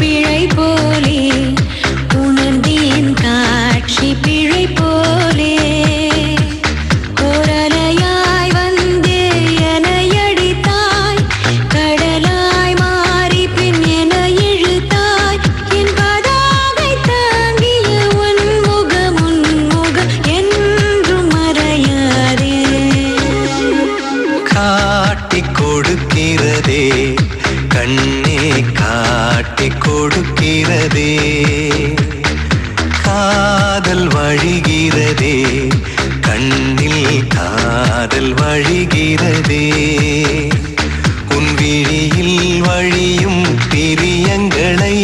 பிழை போலே உணர்ந்தேன் காட்சி பிழை போலே கோரலையாய் வந்து என்னை அடித்தாய் கடலாய் மாறி பின் என்னை இழுத்தாய் என் பதாகை தாங்கிய உன் முகம் என்றும் மறையாதே காட்டிக் கொடுக்கிறதே கண்ணே காட்டிக் கொடுக்கிறதே காதல் வழிகிறதே கண்ணில் காதல் வழிகிறதே உன் விழியில் வழியும் பிரியங்களை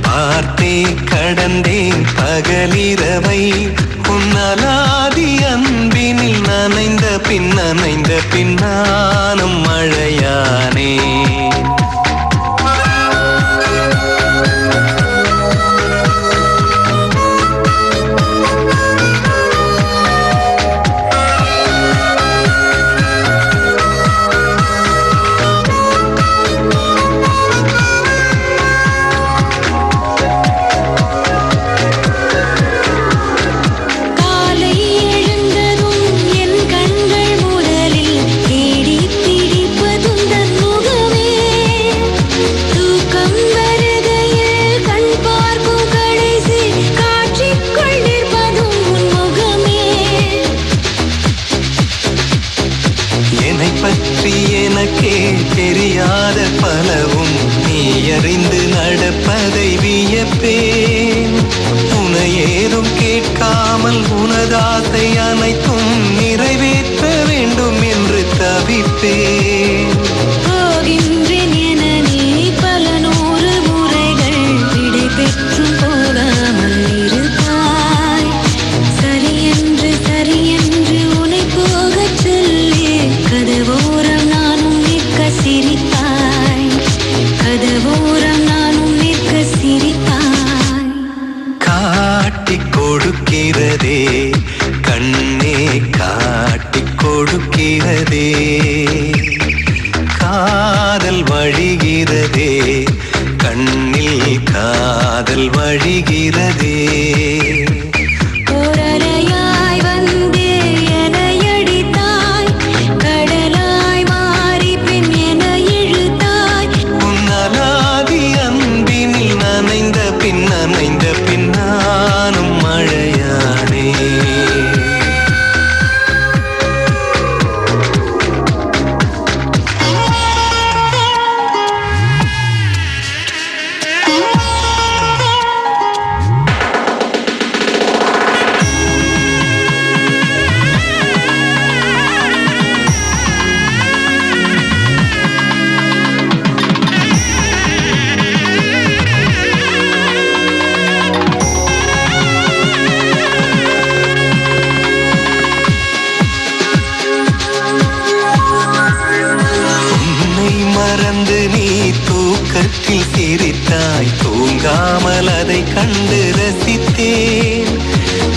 பார்த்தே கடந்தேன் பகலிரவை உன் அலாதி அன்பினில் நனைந்த பின் நானும் மழையானே பற்றி எனக்கே தெரியாத பலவும் நீ அறிந்து நடப்பதை வியப்பேன் உனையேதும் கேட்காமல் உனதாசை அனைத்தும் நிறைவேற்ற வேண்டும் என்று தவிப்பேன் போகின்றேன் என நீ பல நூறு முறைகள் விடை பெற்றும் போகாமல் இருப்பாய் சரியென்று உன்னை போகச் சொல்லி கதவோரம் நானும் நிற்க சிரித்தாய் கதவோரம் நானும் நிற்க சிரித்தாய் காட்டிக் கொடுக்கிறதே கண்ணே காட்டிக் கொடுக்கிறதே காதல் வழிகிறதே கண்ணில் காதல் வழிகிறதே கோரலையாய் வந்து என்னை அடித்தாய் கடலாய் மாறி பின் என்னை இழுத்தாய் உன் அலாதி அன்பினில் நனைந்த பின் நானும் மழையானே மறந்து நீ தூக்கத்தில் சிரித்தாய் தூங்காமல் அதை கண்டு ரசித்தேன்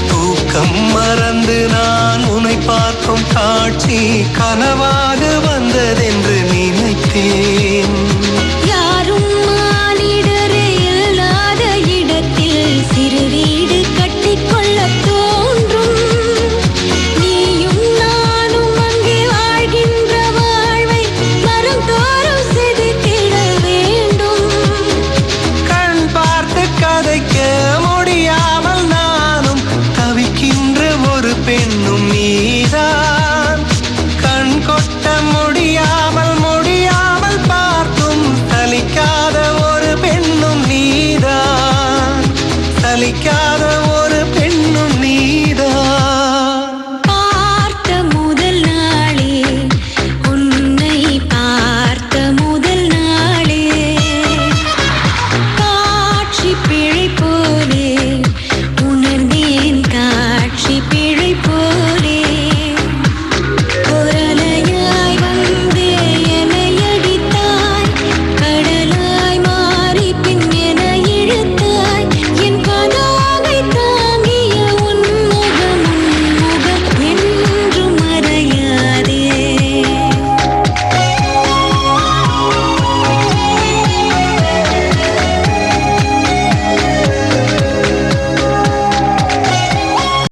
தூக்கம் மறந்து நான் உன்னை பார்க்கும் காட்சி கனவாக வந்ததென்று நினைத்தேன் யாரும் மானிடரே இல்லாத இடத்தில் சிறு வீடு கட்டிக்கொள்ள தோன்றும் நீயும் நானும் அங்கே வாழ்கின்ற வாழ்வை மரம் தோறும் செதுக்கிட வேண்டும் கண் பார்த்து கதைக்க முடியாமல் நானும் தவிக்கின்ற ஒரு பெண்ணும் நீதான் கண் கொட்ட முடியாமல் பார்த்தும் சலிக்காத ஒரு பெண்ணும் நீதான் சலிக்காத